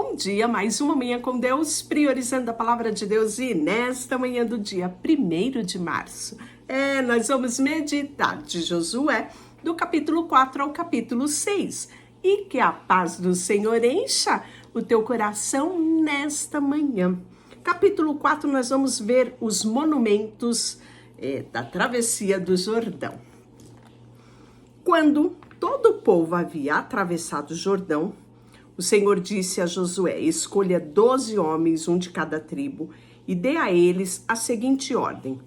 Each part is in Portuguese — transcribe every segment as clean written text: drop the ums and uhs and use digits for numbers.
bom dia, mais uma manhã com Deus, priorizando a palavra de Deus e nesta manhã do dia 1º de março, nós vamos meditar de Josué do capítulo 4 ao capítulo 6 e que a paz do Senhor encha o teu coração nesta manhã. Capítulo 4 nós vamos ver os monumentos da travessia do Jordão. Quando todo o povo havia atravessado o Jordão, o Senhor disse a Josué: escolha 12 homens, um de cada tribo, e dê a eles a seguinte ordem: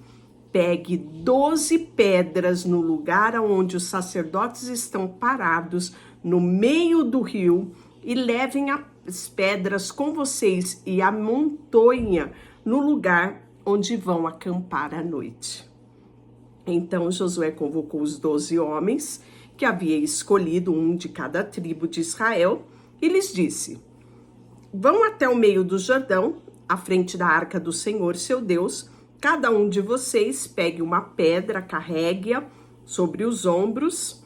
pegue 12 pedras no lugar onde os sacerdotes estão parados, no meio do rio, e levem as pedras com vocês e amontoem no lugar onde vão acampar à noite. Então Josué convocou os 12 homens, que havia escolhido, um de cada tribo de Israel, e lhes disse: vão até o meio do Jordão, à frente da arca do Senhor, seu Deus. Cada um de vocês pegue uma pedra, carregue-a sobre os ombros.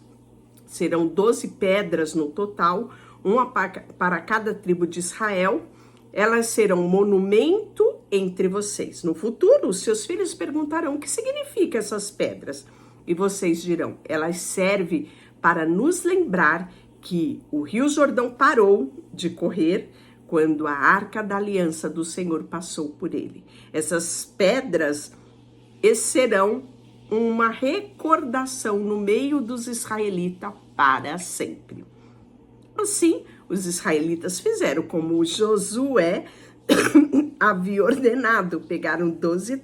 Serão 12 pedras no total, uma para cada tribo de Israel. Elas serão um monumento entre vocês. No futuro, os seus filhos perguntarão: o que significam essas pedras? E vocês dirão: elas servem para nos lembrar que o rio Jordão parou de correr quando a arca da aliança do Senhor passou por ele. Essas pedras serão uma recordação no meio dos israelitas para sempre. Assim, os israelitas fizeram como Josué havia ordenado. Pegaram 12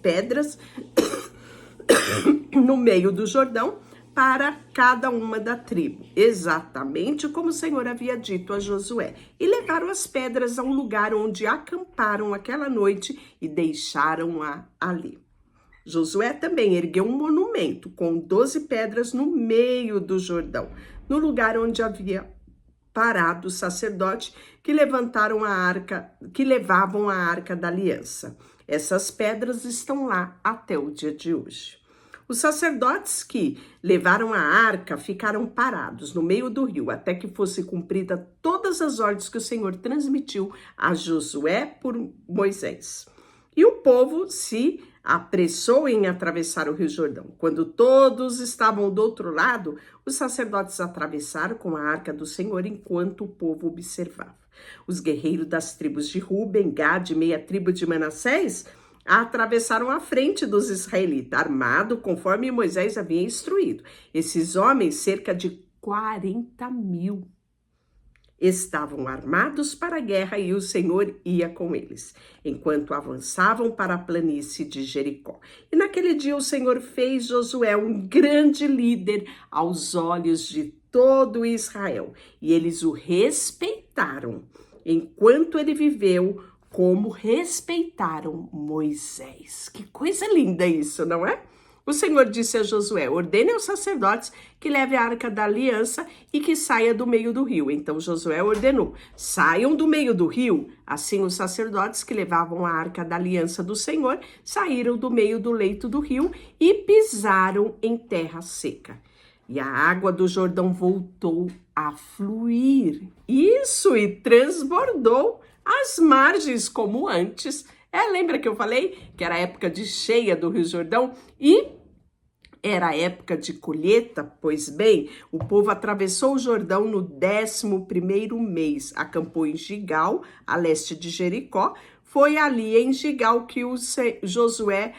pedras no meio do Jordão para cada uma da tribo, exatamente como o Senhor havia dito a Josué, e levaram as pedras a um lugar onde acamparam aquela noite e deixaram-a ali. Josué também ergueu um monumento com 12 pedras no meio do Jordão, no lugar onde havia parado o sacerdote que levavam a arca da aliança. Essas pedras estão lá até o dia de hoje. Os sacerdotes que levaram a arca ficaram parados no meio do rio até que fosse cumprida todas as ordens que o Senhor transmitiu a Josué por Moisés. E o povo se apressou em atravessar o rio Jordão. Quando todos estavam do outro lado, os sacerdotes atravessaram com a arca do Senhor enquanto o povo observava. Os guerreiros das tribos de Ruben, Gad e meia tribo de Manassés atravessaram a frente dos israelitas, armados conforme Moisés havia instruído. Esses homens, cerca de 40.000, estavam armados para a guerra e o Senhor ia com eles, enquanto avançavam para a planície de Jericó. E naquele dia o Senhor fez Josué um grande líder aos olhos de todo Israel, e eles o respeitaram enquanto ele viveu, como respeitaram Moisés. Que coisa linda isso, não é? O Senhor disse a Josué: ordene aos sacerdotes que levem a arca da aliança e que saia do meio do rio. Então Josué ordenou: saiam do meio do rio. Assim os sacerdotes que levavam a arca da aliança do Senhor saíram do meio do leito do rio e pisaram em terra seca. E a água do Jordão voltou a fluir. Isso, e transbordou as margens como antes. Lembra que eu falei que era a época de cheia do Rio Jordão e era a época de colheita? Pois bem, o povo atravessou o Jordão no 11º mês, acampou em Gigal, a leste de Jericó. Foi ali em Gigal que Josué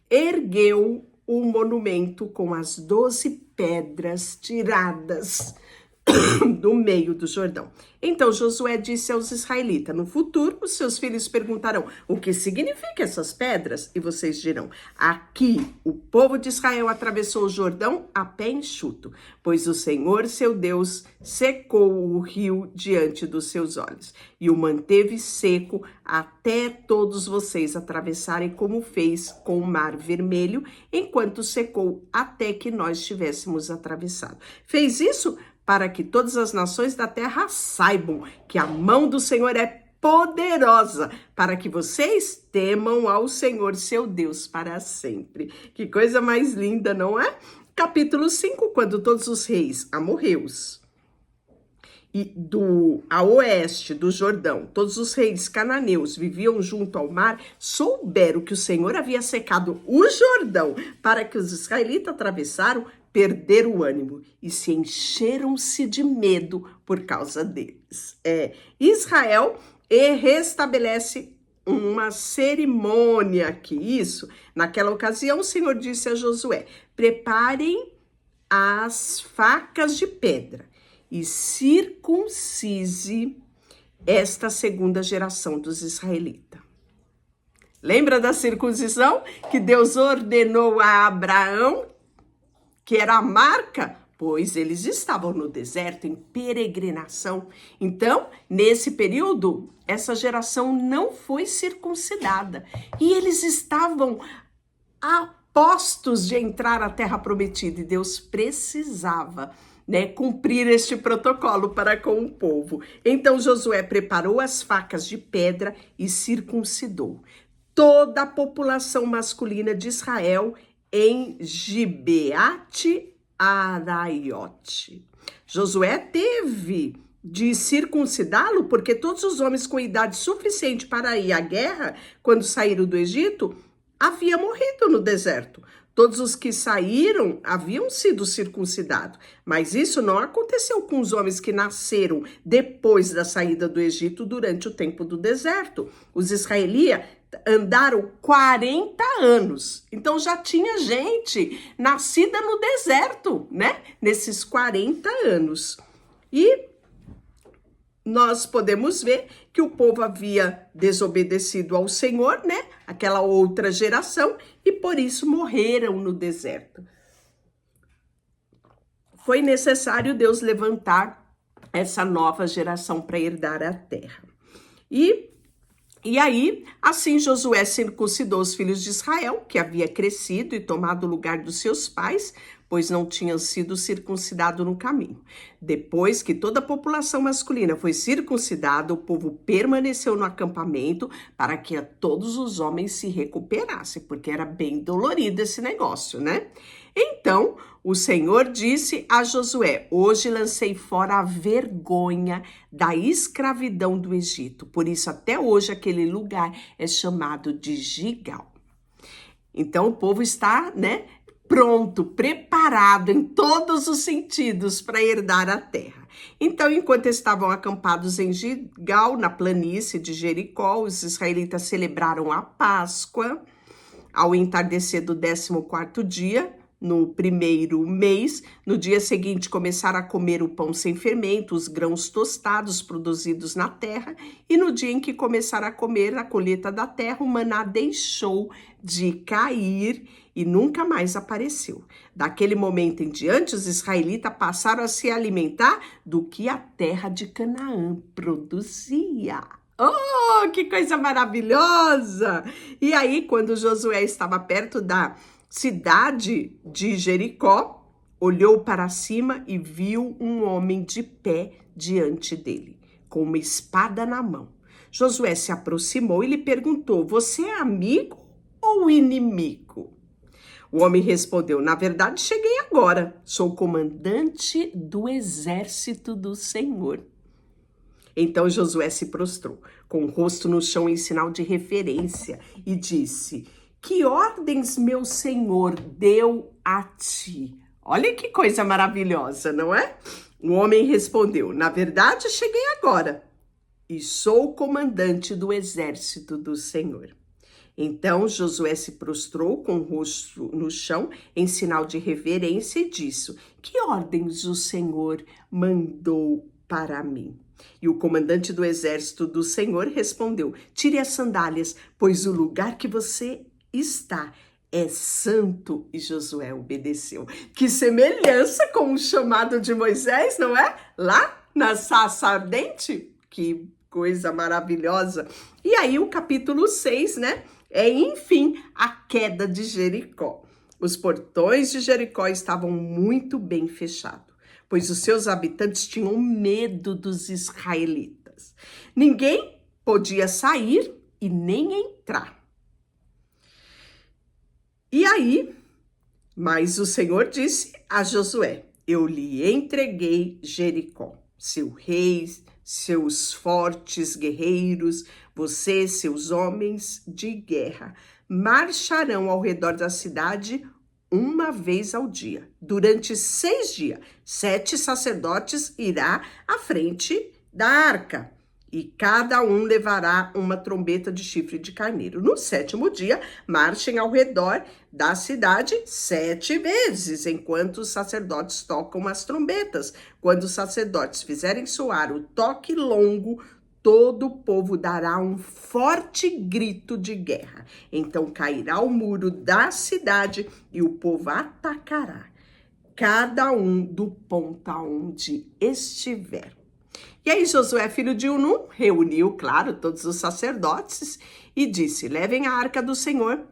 ergueu o monumento com as 12 pedras tiradas do meio do Jordão. Então Josué disse aos israelitas: no futuro os seus filhos perguntarão: o que significam essas pedras? E vocês dirão: aqui o povo de Israel atravessou o Jordão a pé enxuto, pois o Senhor seu Deus secou o rio diante dos seus olhos e o manteve seco até todos vocês atravessarem, como fez com o Mar Vermelho, enquanto secou até que nós tivéssemos atravessado. Fez isso para que todas as nações da terra saibam que a mão do Senhor é poderosa, para que vocês temam ao Senhor, seu Deus, para sempre. Que coisa mais linda, não é? Capítulo 5, quando todos os reis amorreus a oeste do Jordão, todos os reis cananeus viviam junto ao mar, souberam que o Senhor havia secado o Jordão para que os israelitas atravessaram, perderam o ânimo e se encheram-se de medo por causa deles. Israel restabelece uma cerimônia aqui. Isso, naquela ocasião, o Senhor disse a Josué: preparem as facas de pedra e circuncise esta segunda geração dos israelitas. Lembra da circuncisão que Deus ordenou a Abraão, que era a marca? Pois eles estavam no deserto, em peregrinação. Então, nesse período, essa geração não foi circuncidada. E eles estavam postos de entrar à terra prometida, e Deus precisava, cumprir este protocolo para com o povo. Então Josué preparou as facas de pedra e circuncidou toda a população masculina de Israel em Gibeate Araiote. Josué teve de circuncidá-lo porque todos os homens com idade suficiente para ir à guerra, quando saíram do Egito, haviam morrido no deserto. Todos os que saíram haviam sido circuncidados, mas isso não aconteceu com os homens que nasceram depois da saída do Egito durante o tempo do deserto. Os israelitas andaram 40 anos, então já tinha gente nascida no deserto, nesses 40 anos. E nós podemos ver que o povo havia desobedecido ao Senhor, aquela outra geração, e por isso morreram no deserto. Foi necessário Deus levantar essa nova geração para herdar a terra. E aí, assim Josué circuncidou os filhos de Israel, que havia crescido e tomado o lugar dos seus pais, pois não tinham sido circuncidados no caminho. Depois que toda a população masculina foi circuncidada, o povo permaneceu no acampamento para que todos os homens se recuperassem, porque era bem dolorido esse negócio, Então, o Senhor disse a Josué: hoje lancei fora a vergonha da escravidão do Egito. Por isso, até hoje, aquele lugar é chamado de Gigal. Então, o povo está, pronto, preparado em todos os sentidos para herdar a terra. Então, enquanto estavam acampados em Gigal, na planície de Jericó, os israelitas celebraram a Páscoa. Ao entardecer do 14º dia, no primeiro mês, no dia seguinte começaram a comer o pão sem fermento, os grãos tostados produzidos na terra, e no dia em que começaram a comer a colheita da terra, o maná deixou de cair e nunca mais apareceu. Daquele momento em diante, os israelitas passaram a se alimentar do que a terra de Canaã produzia. Oh, que coisa maravilhosa! E aí, quando Josué estava perto da cidade de Jericó, olhou para cima e viu um homem de pé diante dele, com uma espada na mão. Josué se aproximou e lhe perguntou: você é amigo ou inimigo? O homem respondeu: na verdade, cheguei agora. Sou comandante do exército do Senhor. Então Josué se prostrou, com o rosto no chão em sinal de reverência, e disse: que ordens meu senhor deu a ti? Olha que coisa maravilhosa, não é? O homem respondeu: na verdade, cheguei agora e sou o comandante do exército do Senhor. Então Josué se prostrou com o rosto no chão em sinal de reverência e disse: que ordens o Senhor mandou para mim? E o comandante do exército do Senhor respondeu: tire as sandálias, pois o lugar que você está é santo. E Josué obedeceu. Que semelhança com o chamado de Moisés, não é? Lá na sarça ardente. Que coisa maravilhosa. E aí o capítulo 6, enfim, a queda de Jericó. Os portões de Jericó estavam muito bem fechados, pois os seus habitantes tinham medo dos israelitas. Ninguém podia sair e nem entrar. E aí, mas o Senhor disse a Josué: eu lhe entreguei Jericó seu rei, seus fortes guerreiros, você, seus homens de guerra, marcharão ao redor da cidade uma vez ao dia. Durante 6 dias, 7 sacerdotes irá à frente da arca, e cada um levará uma trombeta de chifre de carneiro. No 7º dia, marchem ao redor da cidade 7 vezes, enquanto os sacerdotes tocam as trombetas. Quando os sacerdotes fizerem soar o toque longo, todo o povo dará um forte grito de guerra. Então cairá o muro da cidade e o povo atacará, cada um do ponto aonde estiver. E aí Josué, filho de Nun, reuniu, claro, todos os sacerdotes e disse: levem a arca do Senhor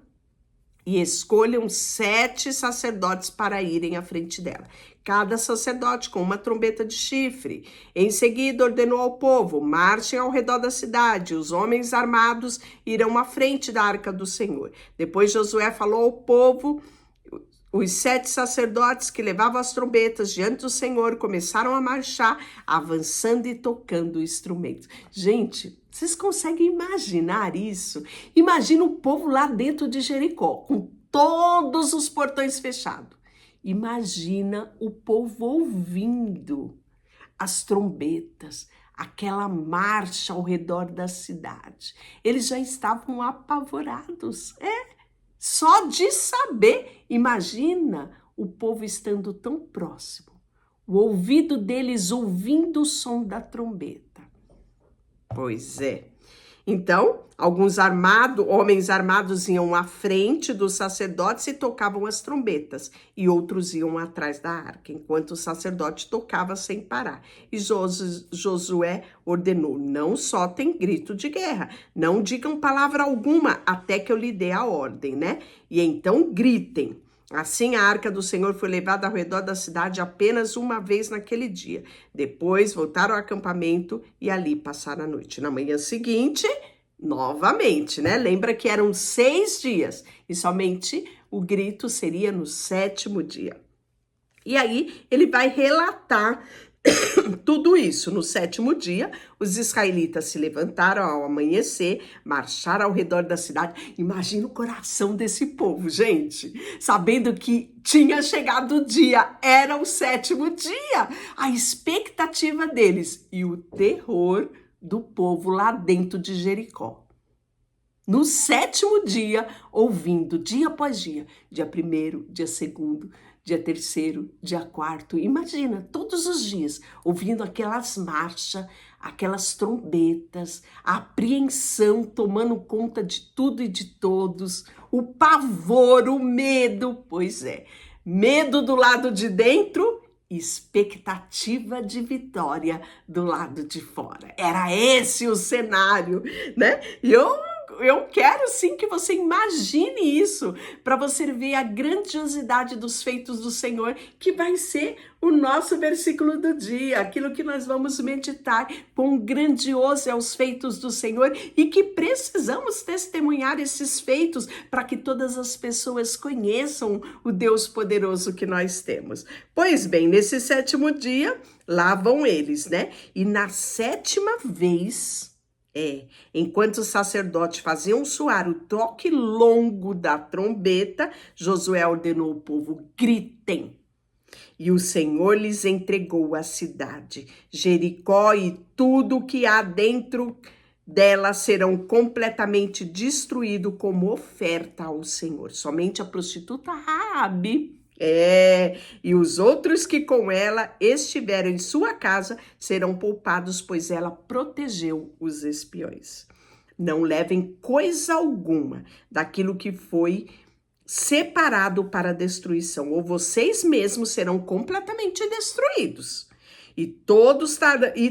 e escolham 7 sacerdotes para irem à frente dela, cada sacerdote com uma trombeta de chifre. Em seguida ordenou ao povo: marchem ao redor da cidade, os homens armados irão à frente da arca do Senhor. Depois Josué falou ao povo. Os 7 sacerdotes que levavam as trombetas diante do Senhor começaram a marchar, avançando e tocando instrumentos. Gente, vocês conseguem imaginar isso? Imagina o povo lá dentro de Jericó, com todos os portões fechados. Imagina o povo ouvindo as trombetas, aquela marcha ao redor da cidade. Eles já estavam apavorados, só de saber. Imagina o povo estando tão próximo, o ouvido deles ouvindo o som da trombeta. Pois é. Então, alguns homens armados iam à frente dos sacerdotes e tocavam as trombetas, e outros iam atrás da arca, enquanto o sacerdote tocava sem parar. E Josué ordenou: não soltem grito de guerra, não digam palavra alguma até que eu lhe dê a ordem, né? E então gritem. Assim, a arca do Senhor foi levada ao redor da cidade apenas uma vez naquele dia. Depois voltaram ao acampamento e ali passaram a noite. Na manhã seguinte, novamente, né? Lembra que eram 6 dias e somente o grito seria no 7º dia. E aí ele vai relatar tudo isso. No 7º dia, os israelitas se levantaram ao amanhecer, marcharam ao redor da cidade. Imagina o coração desse povo, gente, sabendo que tinha chegado o dia, era o 7º dia. A expectativa deles e o terror do povo lá dentro de Jericó. No 7º dia, ouvindo dia após dia 1º, dia 2º, dia 3º, dia 4º, imagina, todos os dias, ouvindo aquelas marchas, aquelas trombetas, a apreensão tomando conta de tudo e de todos, o pavor, o medo, pois é, medo do lado de dentro, expectativa de vitória do lado de fora. Era esse o cenário, né? E eu quero sim que você imagine isso, para você ver a grandiosidade dos feitos do Senhor, que vai ser o nosso versículo do dia, aquilo que nós vamos meditar. Quão grandioso é os feitos do Senhor e que precisamos testemunhar esses feitos para que todas as pessoas conheçam o Deus poderoso que nós temos. Pois bem, nesse 7º dia, lá vão eles, né? E na 7ª vez... enquanto os sacerdotes faziam soar o toque longo da trombeta, Josué ordenou ao povo: gritem. E o Senhor lhes entregou a cidade. Jericó e tudo o que há dentro dela serão completamente destruídos como oferta ao Senhor. Somente a prostituta Raabe, e os outros que com ela estiveram em sua casa serão poupados, pois ela protegeu os espiões. Não levem coisa alguma daquilo que foi separado para destruição, ou vocês mesmos serão completamente destruídos. E todos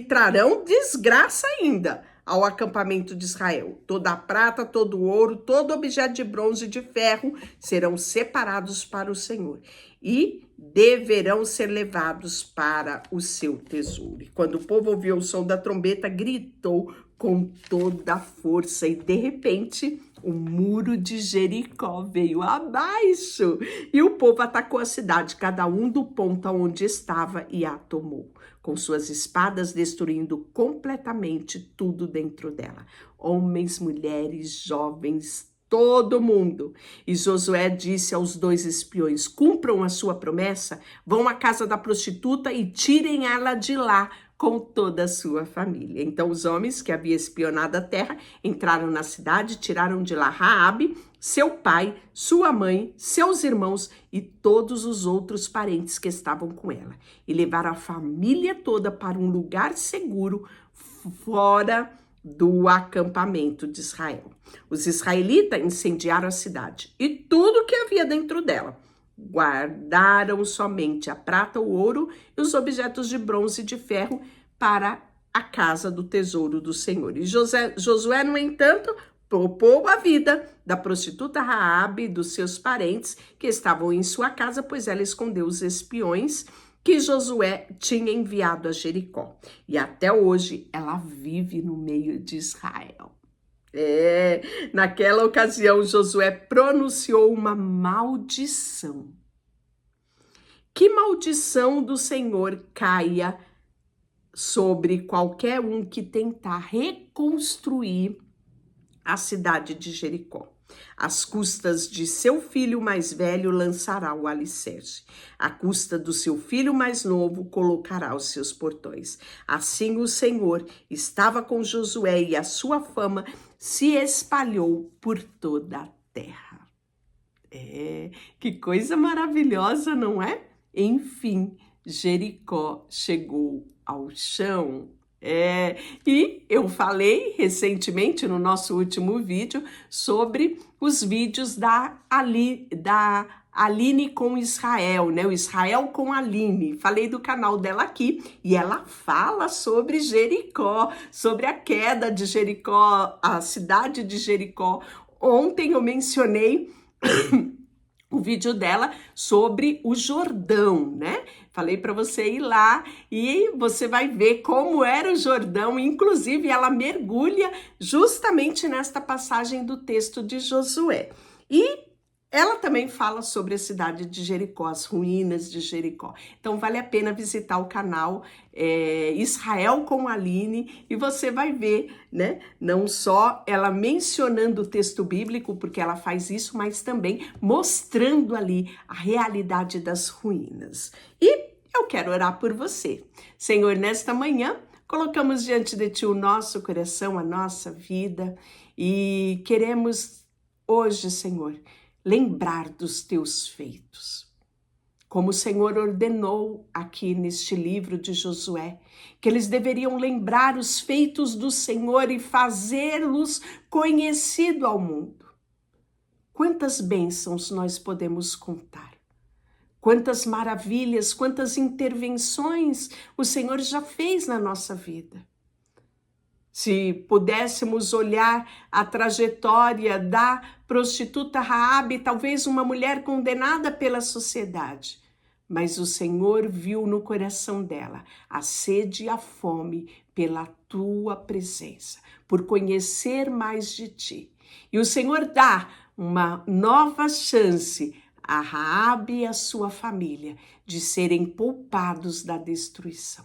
trarão desgraça ainda ao acampamento de Israel. Toda a prata, todo o ouro, todo objeto de bronze e de ferro serão separados para o Senhor e deverão ser levados para o seu tesouro. E quando o povo ouviu o som da trombeta, gritou com toda a força e de repente o muro de Jericó veio abaixo e o povo atacou a cidade, cada um do ponto onde estava, e a tomou, com suas espadas destruindo completamente tudo dentro dela. Homens, mulheres, jovens, todo mundo. E Josué disse aos 2 espiões: cumpram a sua promessa, vão à casa da prostituta e tirem ela de lá com toda a sua família. Então os homens que haviam espionado a terra entraram na cidade, tiraram de lá Raabe, seu pai, sua mãe, seus irmãos e todos os outros parentes que estavam com ela, e levaram a família toda para um lugar seguro fora do acampamento de Israel. Os israelitas incendiaram a cidade e tudo que havia dentro dela. Guardaram somente a prata, o ouro e os objetos de bronze e de ferro para a casa do tesouro do Senhor. E Josué, no entanto, poupou a vida da prostituta Raabe e dos seus parentes que estavam em sua casa, pois ela escondeu os espiões que Josué tinha enviado a Jericó. E até hoje ela vive no meio de Israel. Naquela ocasião, Josué pronunciou uma maldição. Que maldição do Senhor caia sobre qualquer um que tentar reconstruir a cidade de Jericó. Às custas de seu filho mais velho lançará o alicerce. À custa do seu filho mais novo colocará os seus portões. Assim o Senhor estava com Josué e a sua fama se espalhou por toda a terra. Que coisa maravilhosa, não é? Enfim, Jericó chegou ao chão. E eu falei recentemente no nosso último vídeo sobre os vídeos da Aline com Israel, né? O Israel com Aline. Falei do canal dela aqui e ela fala sobre Jericó, sobre a queda de Jericó, a cidade de Jericó. Ontem eu mencionei o vídeo dela sobre o Jordão, né? Falei para você ir lá e você vai ver como era o Jordão. Inclusive, ela mergulha justamente nesta passagem do texto de Josué. E ela também fala sobre a cidade de Jericó, as ruínas de Jericó. Então, vale a pena visitar o canal Israel com Aline e você vai ver, né? Não só ela mencionando o texto bíblico, porque ela faz isso, mas também mostrando ali a realidade das ruínas. E eu quero orar por você. Senhor, nesta manhã, colocamos diante de Ti o nosso coração, a nossa vida e queremos hoje, Senhor, lembrar dos Teus feitos. Como o Senhor ordenou aqui neste livro de Josué, que eles deveriam lembrar os feitos do Senhor e fazê-los conhecido ao mundo. Quantas bênçãos nós podemos contar? Quantas maravilhas, quantas intervenções o Senhor já fez na nossa vida. Se pudéssemos olhar a trajetória da prostituta Raabe, talvez uma mulher condenada pela sociedade, mas o Senhor viu no coração dela a sede e a fome pela Tua presença, por conhecer mais de Ti. E o Senhor dá uma nova chance a Raabe e a sua família de serem poupados da destruição.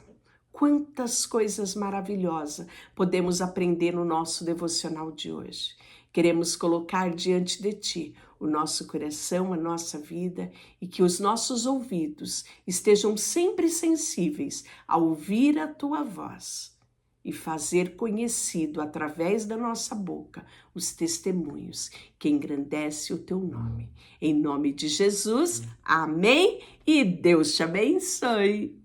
Quantas coisas maravilhosas podemos aprender no nosso devocional de hoje. Queremos colocar diante de Ti o nosso coração, a nossa vida e que os nossos ouvidos estejam sempre sensíveis a ouvir a Tua voz e fazer conhecido através da nossa boca os testemunhos que engrandece o Teu nome. Em nome de Jesus, amém e Deus te abençoe.